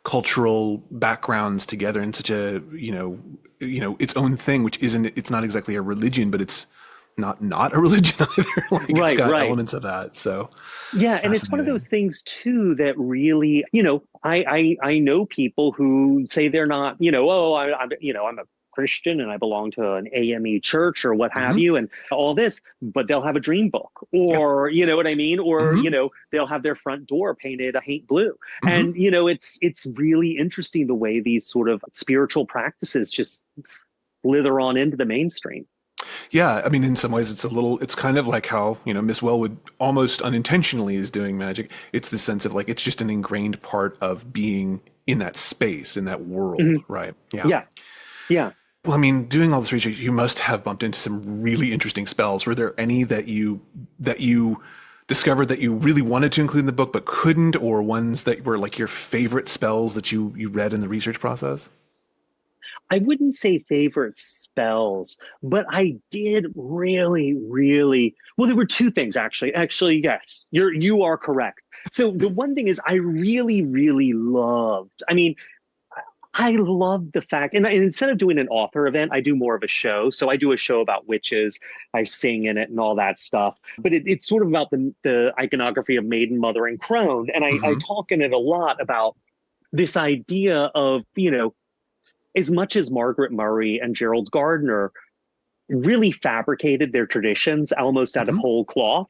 Speaker 1: cultural backgrounds together in such a, its own thing, which it's not exactly a religion, but it's not a religion either. It's got elements of that. So
Speaker 3: yeah. And it's one of those things too, that really, I know people who say they're not, I'm a Christian and I belong to an AME church or what have you, and all this, but they'll have a dream book, or, you know what I mean? Or, they'll have their front door painted a paint blue. And, it's really interesting the way these sort of spiritual practices just slither on into the mainstream.
Speaker 1: Yeah, I mean, in some ways, it's kind of like how, Miss Wellwood almost unintentionally is doing magic. It's the sense of like, it's just an ingrained part of being in that space, in that world, right?
Speaker 3: Yeah.
Speaker 1: Well, I mean, doing all this research, you must have bumped into some really interesting spells. Were there any that you discovered that you really wanted to include in the book but couldn't, or ones that were like your favorite spells that you read in the research process?
Speaker 3: I wouldn't say favorite spells, but I did really, really well. There were two things actually. Actually, yes, you are correct. So the one thing is I really, really loved. I mean, I love the fact, and instead of doing an author event, I do more of a show. So I do a show about witches. I sing in it and all that stuff. But it's sort of about the iconography of maiden, mother, and crone. And I
Speaker 1: Hmm.
Speaker 3: talk in it a lot about this idea of, as much as Margaret Murray and Gerald Gardner really fabricated their traditions almost out of
Speaker 1: Hmm.
Speaker 3: whole cloth,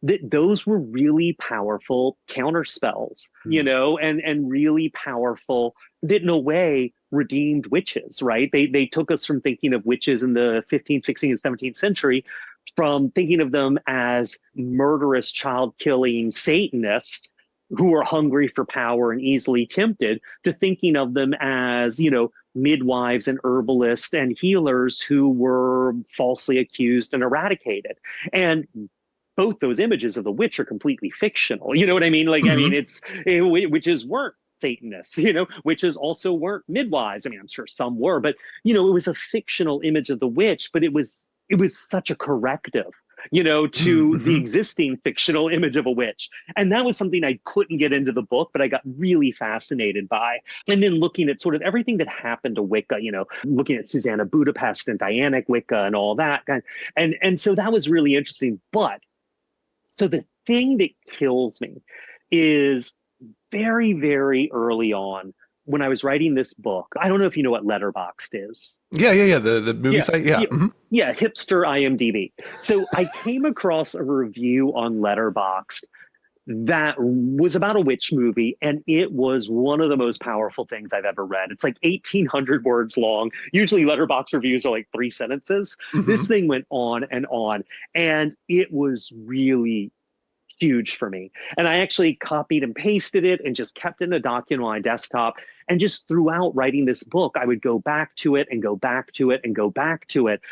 Speaker 3: that those were really powerful counter spells, and really powerful that in a way redeemed witches, right? They took us from thinking of witches in the 15th, 16th, and 17th century, from thinking of them as murderous, child killing Satanists who were hungry for power and easily tempted, to thinking of them as, midwives and herbalists and healers who were falsely accused and eradicated. And both those images of the witch are completely fictional. You know what I mean? Like, I mean,
Speaker 1: Hmm.
Speaker 3: witches weren't Satanists, witches also weren't midwives. I mean, I'm sure some were, but, it was a fictional image of the witch, but it was such a corrective, to the
Speaker 1: Hmm.
Speaker 3: existing fictional image of a witch. And that was something I couldn't get into the book, but I got really fascinated by. And then looking at sort of everything that happened to Wicca, looking at Susanna Budapest and Dianic Wicca and all that. And so that was really interesting. But so the thing that kills me is very, very early on when I was writing this book. I don't know if you know what Letterboxd is.
Speaker 1: Yeah. The movie
Speaker 3: Yeah,
Speaker 1: site. Yeah.
Speaker 3: yeah,
Speaker 1: Hmm.
Speaker 3: yeah, hipster IMDb. So I came across a review on Letterboxd that was about a witch movie, and it was one of the most powerful things I've ever read. It's like 1,800 words long. Usually Letterboxd reviews are like 3 sentences.
Speaker 1: Hmm.
Speaker 3: This thing went on, and it was really huge for me. And I actually copied and pasted it and just kept it in a document on my desktop. And just throughout writing this book, I would go back to it and go back to it and go back to it.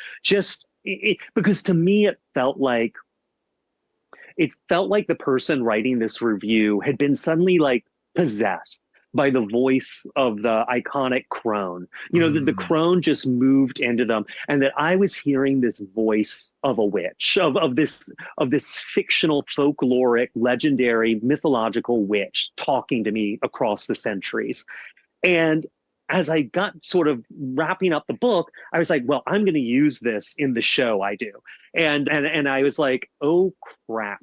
Speaker 3: Because to me, it felt like the person writing this review had been suddenly like possessed by the voice of the iconic crone. The
Speaker 1: Hmm.
Speaker 3: crone just moved into them, and that I was hearing this voice of a witch, of this fictional, folkloric, legendary, mythological witch talking to me across the centuries. And as I got sort of wrapping up the book, I was like, well, I'm going to use this in the show I do. And I was like, oh crap,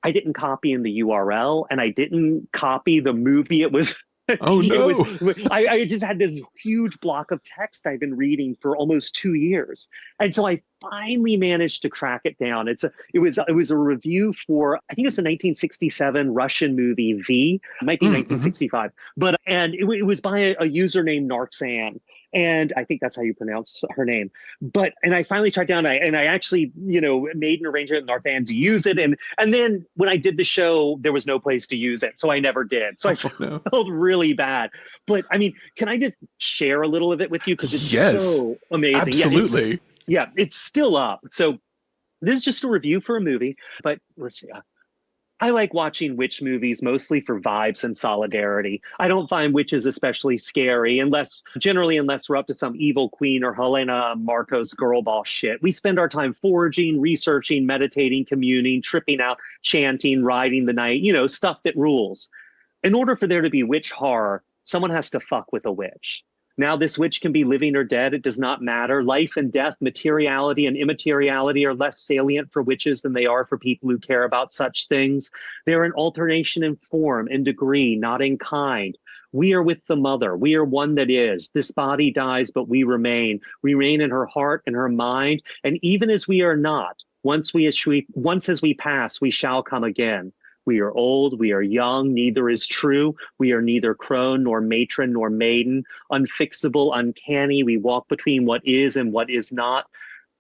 Speaker 3: I didn't copy in the URL, and I didn't copy the movie. It was
Speaker 1: Oh
Speaker 3: it was
Speaker 1: no.
Speaker 3: I just had this huge block of text I've been reading for almost 2 years. And so I finally managed to crack it down. It was a review for, I think it's a 1967 Russian movie, V. It might be
Speaker 1: Hmm.
Speaker 3: 1965. But it was by a user named Nartsan. And I think that's how you pronounce her name. And I finally tracked down, and I actually, made an arrangement with Narthan to use it. And then when I did the show, there was no place to use it. So I never did. So I
Speaker 1: Oh no.
Speaker 3: felt really bad. But I mean, can I just share a little of it with you? Because it's
Speaker 1: Yes.
Speaker 3: so amazing.
Speaker 1: Absolutely.
Speaker 3: It's still up. So this is just a review for a movie. But let's see. I like watching witch movies mostly for vibes and solidarity. I don't find witches especially scary unless we're up to some evil queen or Helena Marcos girl boss shit. We spend our time foraging, researching, meditating, communing, tripping out, chanting, riding the night, stuff that rules. In order for there to be witch horror, someone has to fuck with a witch. Now, this witch can be living or dead. It does not matter. Life and death, materiality and immateriality are less salient for witches than they are for people who care about such things. They're an alternation in form and degree, not in kind. We are with the mother. We are one that is. This body dies, but we remain. We remain in her heart and her mind. And even as we are not, once as we pass, we shall come again. We are old, we are young, neither is true. We are neither crone nor matron nor maiden, unfixable, uncanny. We walk between what is and what is not.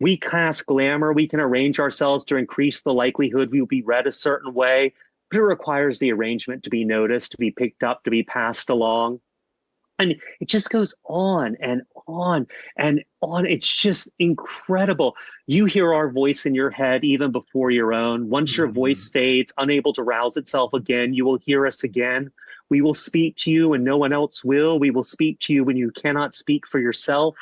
Speaker 3: We cast glamour. We can arrange ourselves to increase the likelihood we will be read a certain way, but it requires the arrangement to be noticed, to be picked up, to be passed along. And it just goes on and on and on. It's just incredible. You hear our voice in your head even before your own. Once your
Speaker 1: Hmm.
Speaker 3: voice fades, unable to rouse itself again, you will hear us again. We will speak to you and no one else will. We will speak to you when you cannot speak for yourself.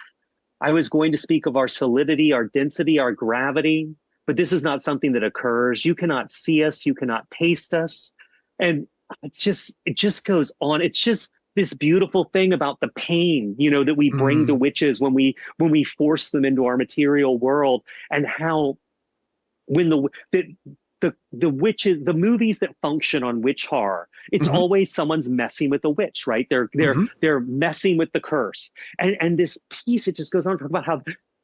Speaker 3: I was going to speak of our solidity, our density, our gravity, but this is not something that occurs. You cannot see us. You cannot taste us. And it just goes on. It's just this beautiful thing about the pain, that we bring to witches when we force them into our material world, and how when the witches, the movies that function on witch horror, it's always someone's messing with a witch, right? They're messing with the curse. And this piece, it just goes on to talk about how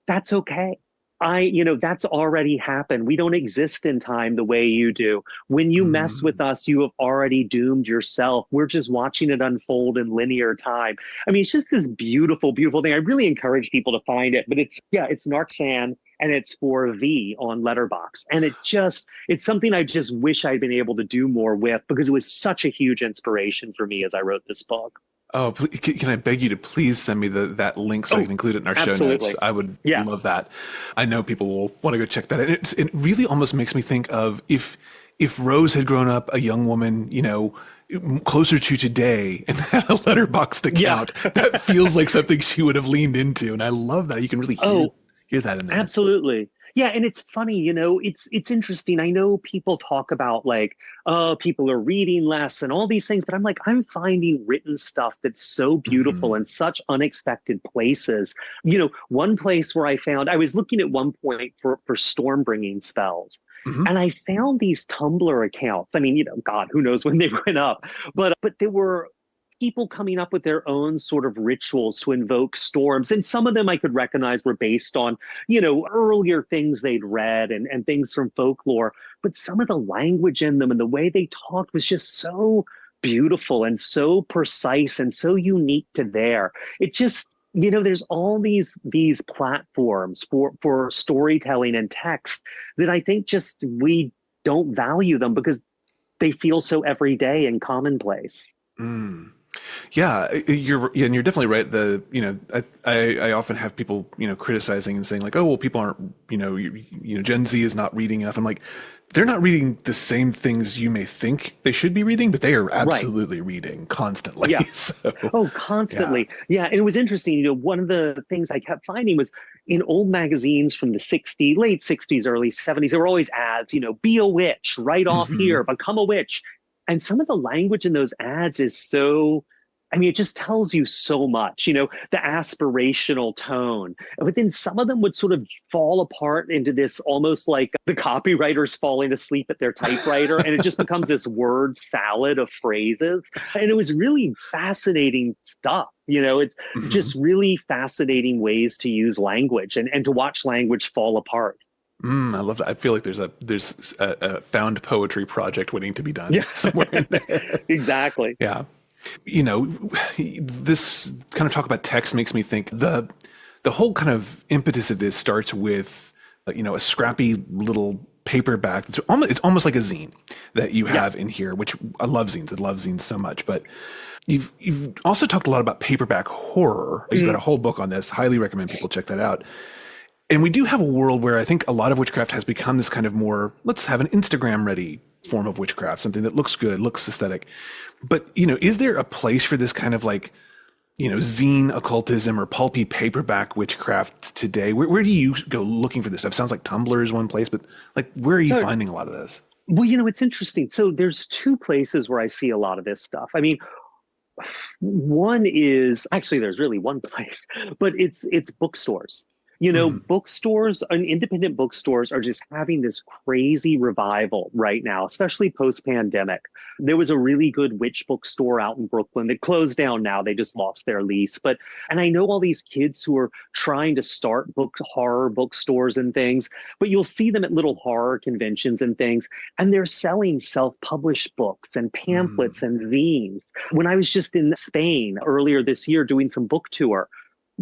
Speaker 3: that's okay. That's already happened. We don't exist in time the way you do. When you mess with us, you have already doomed yourself. We're just watching it unfold in linear time. I mean, it's just this beautiful, beautiful thing. I really encourage people to find it, but it's Narcan, and it's for V on Letterboxd. And it's something I just wish I'd been able to do more with, because it was such a huge inspiration for me as I wrote this book.
Speaker 1: Oh, can I beg you to please send me that link so I can include it in our show notes? I would love that. I know people will want to go check that out. It really almost makes me think of if Rose had grown up a young woman, closer to today and had a Letterboxd account, that feels like something she would have leaned into. And I love that. You can really hear that in there.
Speaker 3: Absolutely. Yeah, and it's funny, it's interesting. I know people talk about like, people are reading less and all these things, but I'm finding written stuff that's so beautiful in such unexpected places. One place where I was looking at one point for storm bringing spells. And I found these Tumblr accounts. I mean, God, who knows when they went up, but there were people coming up with their own sort of rituals to invoke storms. And some of them I could recognize were based on, earlier things they'd read and things from folklore. But some of the language in them and the way they talked was just so beautiful and so precise and so unique to there. It just, there's all these platforms for storytelling and text that I think just we don't value them because they feel so everyday and commonplace.
Speaker 1: Yeah, you're definitely right. I often have people, criticizing and saying like, oh, well, people aren't, Gen Z is not reading enough. I'm like, they're not reading the same things you may think they should be reading, but they are absolutely reading constantly.
Speaker 3: Yeah.
Speaker 1: So,
Speaker 3: constantly. Yeah. And it was interesting. One of the things I kept finding was in old magazines from the late 60s, early 70s, there were always ads, be a witch, right off here, become a witch. And some of the language in those ads is so, it just tells you so much, the aspirational tone. But then some of them would sort of fall apart into this almost like the copywriters falling asleep at their typewriter. And it just becomes this word salad of phrases. And it was really fascinating stuff. It's just really fascinating ways to use language and to watch language fall apart.
Speaker 1: I love that. I feel like there's a found poetry project waiting to be done somewhere in there.
Speaker 3: Exactly.
Speaker 1: Yeah. This kind of talk about text makes me think the whole kind of impetus of this starts with, a scrappy little paperback. It's almost like a zine that you have in here, which I love zines. I love zines so much, but you've also talked a lot about paperback horror. You've got a whole book on this. Highly recommend people check that out. And we do have a world where I think a lot of witchcraft has become this kind of more, let's have an Instagram ready form of witchcraft, something that looks good, looks aesthetic. But, is there a place for this kind of like, zine occultism or pulpy paperback witchcraft today? Where do you go looking for this stuff? Sounds like Tumblr is one place, but like, where are you finding a lot of this?
Speaker 3: Well, it's interesting. So there's two places where I see a lot of this stuff. One is actually, there's really one place, but it's bookstores. Bookstores and independent bookstores are just having this crazy revival right now, especially post-pandemic. There was a really good witch bookstore out in Brooklyn that closed down now. They just lost their lease. And I know all these kids who are trying to start horror bookstores and things, but you'll see them at little horror conventions and things, and they're selling self-published books and pamphlets and zines. When I was just in Spain earlier this year doing some book tour,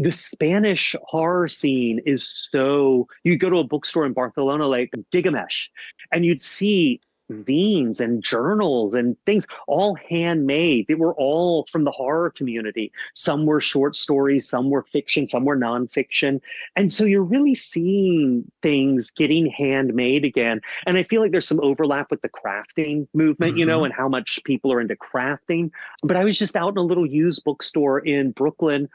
Speaker 3: the Spanish horror scene is you go to a bookstore in Barcelona, like Gigamesh, and you'd see zines and journals and things, all handmade. They were all from the horror community. Some were short stories, some were fiction, some were nonfiction. And so you're really seeing things getting handmade again. And I feel like there's some overlap with the crafting movement, and how much people are into crafting. But I was just out in a little used bookstore in Brooklyn,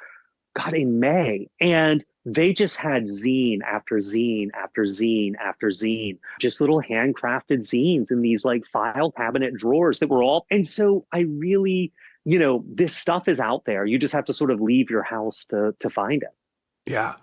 Speaker 3: God, in May, and they just had zine after zine after zine after zine, just little handcrafted zines in these like file cabinet drawers that were all. And so I really, this stuff is out there. You just have to sort of leave your house to find it.
Speaker 1: Yeah,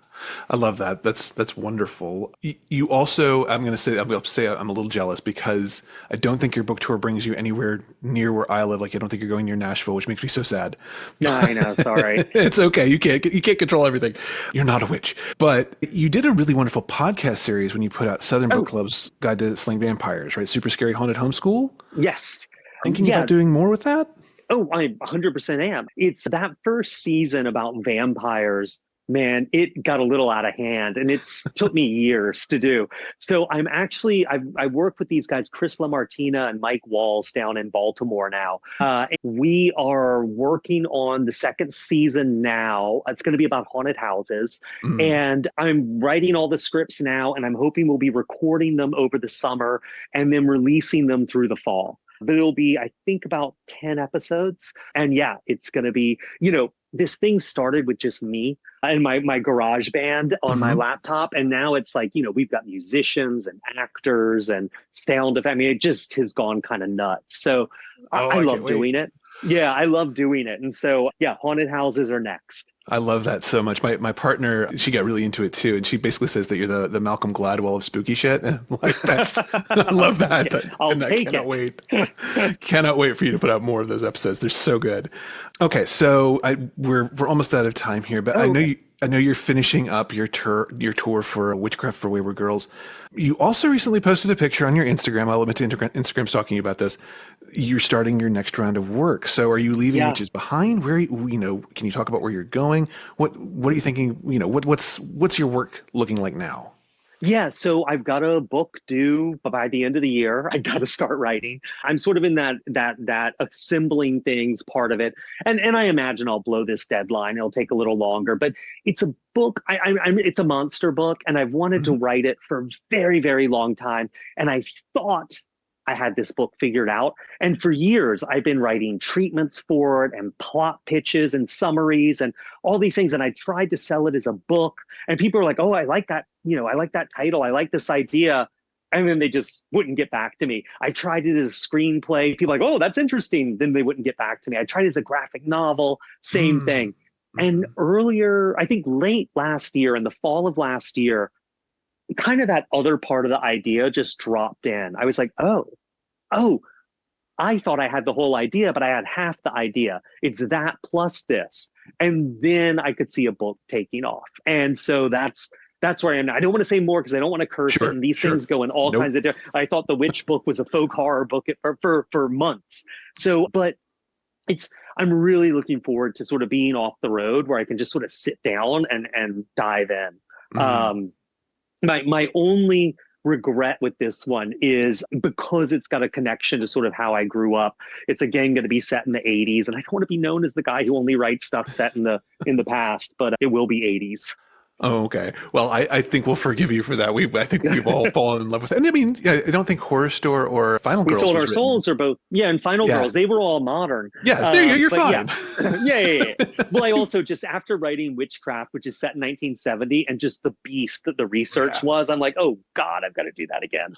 Speaker 1: I love that. That's wonderful. You also, I'm going to say I'm a little jealous because I don't think your book tour brings you anywhere near where I live. Like, I don't think you're going near Nashville, which makes me so sad.
Speaker 3: No, I know. Sorry.
Speaker 1: It's okay. You can't control everything. You're not a witch. But you did a really wonderful podcast series when you put out Southern Book Club's Guide to Slaying Vampires, right? Super Scary Haunted Homeschool.
Speaker 3: Yes.
Speaker 1: Thinking about doing more with that?
Speaker 3: Oh, I 100% am. It's that first season about vampires. Man, it got a little out of hand, and it took me years to do. So I work with these guys, Chris LaMartina and Mike Walls down in Baltimore now. We are working on the second season now. It's going to be about haunted houses. And I'm writing all the scripts now, and I'm hoping we'll be recording them over the summer and then releasing them through the fall. But it'll be, I think, about 10 episodes. And yeah, it's going to be, this thing started with just me and my garage band on my laptop. And now it's like, we've got musicians and actors and sound effects. I mean, it just has gone kind of nuts. So I love doing it. Yeah, I love doing it. And so, yeah, haunted houses are next.
Speaker 1: I love that so much. My partner, she got really into it too. And she basically says that you're the Malcolm Gladwell of spooky shit. And like, I love that.
Speaker 3: Yeah, I'll take
Speaker 1: cannot wait. Cannot wait for you to put out more of those episodes. They're so good. Okay. So we're almost out of time here, but I know you're finishing up your tour for Witchcraft for Wayward Girls. You also recently posted a picture on your Instagram. I'll admit to Instagram's talking about this. You're starting your next round of work. So are you leaving Witches behind? Where, can you talk about where you're going? What are you thinking? What's your work looking like now?
Speaker 3: Yeah, so I've got a book due by the end of the year. I got to start writing. I'm sort of in that assembling things part of it, and I imagine I'll blow this deadline. It'll take a little longer, but it's a book. It's a monster book, and I've wanted to write it for a very, very long time. And I thought I had this book figured out. And for years, I've been writing treatments for it and plot pitches and summaries and all these things. And I tried to sell it as a book. And people are like, oh, I like that. I like that title. I like this idea. And then they just wouldn't get back to me. I tried it as a screenplay. People are like, oh, that's interesting. Then they wouldn't get back to me. I tried it as a graphic novel. Same thing. And earlier, I think late last year, in the fall of last year, kind of that other part of the idea just dropped in. I was like, oh, I thought I had the whole idea, but I had half the idea. It's that plus this. And then I could see a book taking off. And so that's where I am now. I don't want to say more because I don't want to curse it. And these things go in all kinds of different. I thought the witch book was a folk horror book for months. So, but I'm really looking forward to sort of being off the road where I can just sort of sit down and dive in. My only regret with this one is because it's got a connection to sort of how I grew up. It's again going to be set in the 80s, and I don't want to be known as the guy who only writes stuff set in the past, but it will be 80s.
Speaker 1: Oh, okay. Well, I think we'll forgive you for that. I think we've all fallen in love with it. And I mean, I don't think Horror Store or Final Girls.
Speaker 3: We Sold Our Souls are both, and Final Girls, they were all modern.
Speaker 1: Yes, there you go. You're fine.
Speaker 3: Yeah. Well, I also just, after writing Witchcraft, which is set in 1970, and just the beast that the research was, I'm like, oh God, I've got to do that again.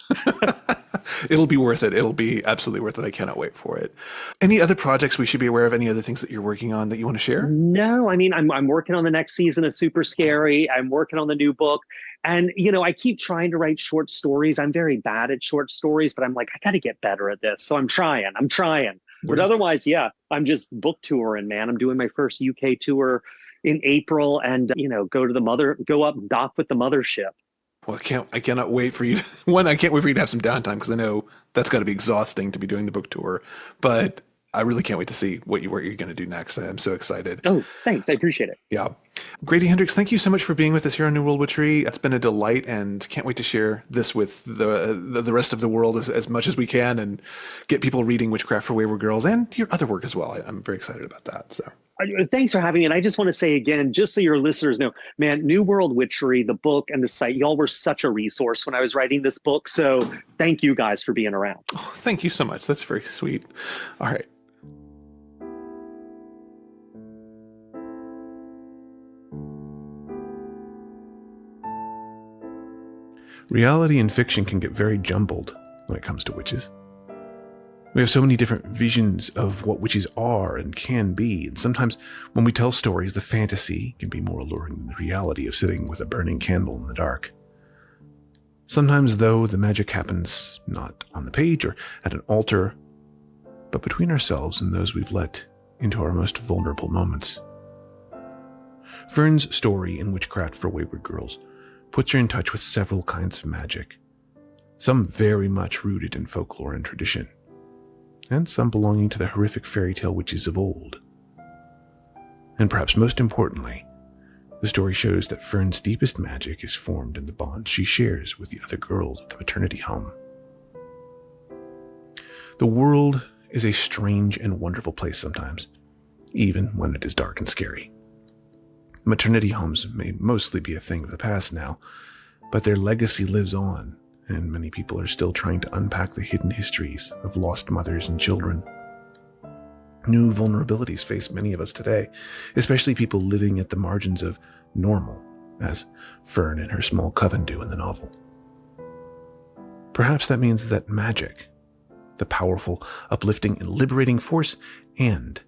Speaker 1: It'll be worth it. It'll be absolutely worth it. I cannot wait for it. Any other projects we should be aware of? Any other things that you're working on that you want to share?
Speaker 3: No, I mean, I'm working on the next season of Super Scary. I'm working on the new book. And, I keep trying to write short stories. I'm very bad at short stories, but I'm like, I got to get better at this. So I'm trying. But otherwise, I'm just book touring, man. I'm doing my first UK tour in April and, go up and dock with the mothership.
Speaker 1: Well, I cannot wait for you to, I can't wait for you to have some downtime because I know that's got to be exhausting to be doing the book tour. But I really can't wait to see what you're going to do next. I'm so excited.
Speaker 3: Oh, thanks. I appreciate it.
Speaker 1: Yeah. Grady Hendrix, thank you so much for being with us here on New World Witchery. It's been a delight, and can't wait to share this with the rest of the world as much as we can, and get people reading Witchcraft for Wayward Girls and your other work as well. I'm very excited about that. So
Speaker 3: thanks for having me. And I just want to say again, just so your listeners know, man, New World Witchery, the book and the site, y'all were such a resource when I was writing this book. So thank you guys for being around.
Speaker 1: Oh, thank you so much. That's very sweet. All right. Reality and fiction can get very jumbled when it comes to witches. We have so many different visions of what witches are and can be, and sometimes when we tell stories, the fantasy can be more alluring than the reality of sitting with a burning candle in the dark. Sometimes, though, the magic happens not on the page or at an altar, but between ourselves and those we've let into our most vulnerable moments. Fern's story in Witchcraft for Wayward Girls puts her in touch with several kinds of magic, some very much rooted in folklore and tradition, and some belonging to the horrific fairy tale witches of old. And perhaps most importantly, the story shows that Fern's deepest magic is formed in the bonds she shares with the other girls at the maternity home. The world is a strange and wonderful place sometimes, even when it is dark and scary. Maternity homes may mostly be a thing of the past now, but their legacy lives on, and many people are still trying to unpack the hidden histories of lost mothers and children. New vulnerabilities face many of us today, especially people living at the margins of normal, as Fern and her small coven do in the novel. Perhaps that means that magic, the powerful, uplifting, and liberating force, and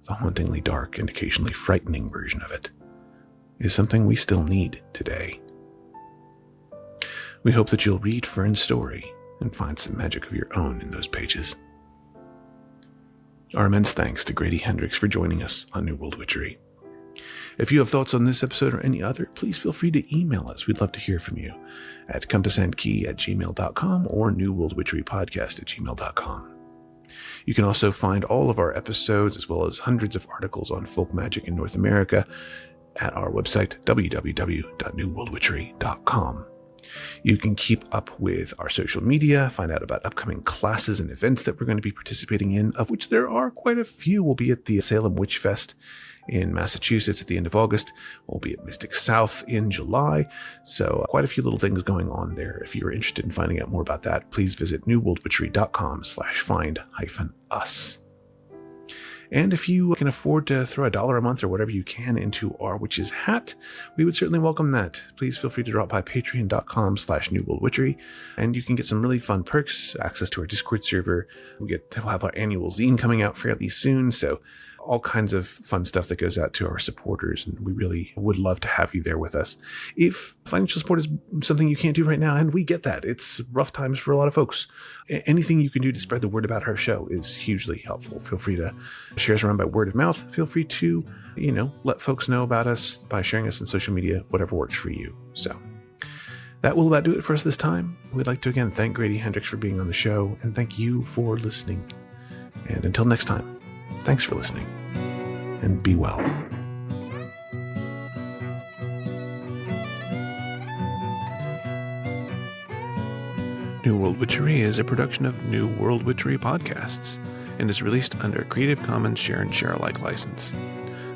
Speaker 1: the hauntingly dark and occasionally frightening version of it, is something we still need today. We hope that you'll read Fern's story and find some magic of your own in those pages. Our immense thanks to Grady Hendrix for joining us on New World Witchery. If you have thoughts on this episode or any other, please feel free to email us. We'd love to hear from you at compassandkey@gmail.com or newworldwitcherypodcast@gmail.com. You can also find all of our episodes as well as hundreds of articles on folk magic in North America at our website, www.newworldwitchery.com. You can keep up with our social media, find out about upcoming classes and events that we're going to be participating in, of which there are quite a few. We'll be at the Salem Witch Fest in Massachusetts at the end of August. We'll be at Mystic South in July. So quite a few little things going on there. If you're interested in finding out more about that, please visit newworldwitchery.com/find-us. And if you can afford to throw $1 a month or whatever you can into our witch's hat, we would certainly welcome that. Please feel free to drop by patreon.com/newworldwitchery, and you can get some really fun perks, access to our Discord server. We'll have our annual zine coming out fairly soon, so all kinds of fun stuff that goes out to our supporters, and we really would love to have you there with us. If financial support is something you can't do right now, and we get that, it's rough times for a lot of folks, anything you can do to spread the word about our show is hugely helpful. Feel free to share us around by word of mouth. Feel free to, let folks know about us by sharing us on social media, whatever works for you. So that will about do it for us this time. We'd like to again thank Grady Hendrix for being on the show, and thank you for listening. And until next time, thanks for listening, and be well. New World Witchery is a production of New World Witchery Podcasts and is released under a Creative Commons Share and Share Alike license.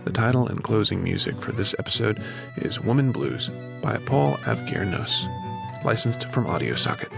Speaker 1: The title and closing music for this episode is Woman Blues by Paul Avgiernos, licensed from AudioSocket.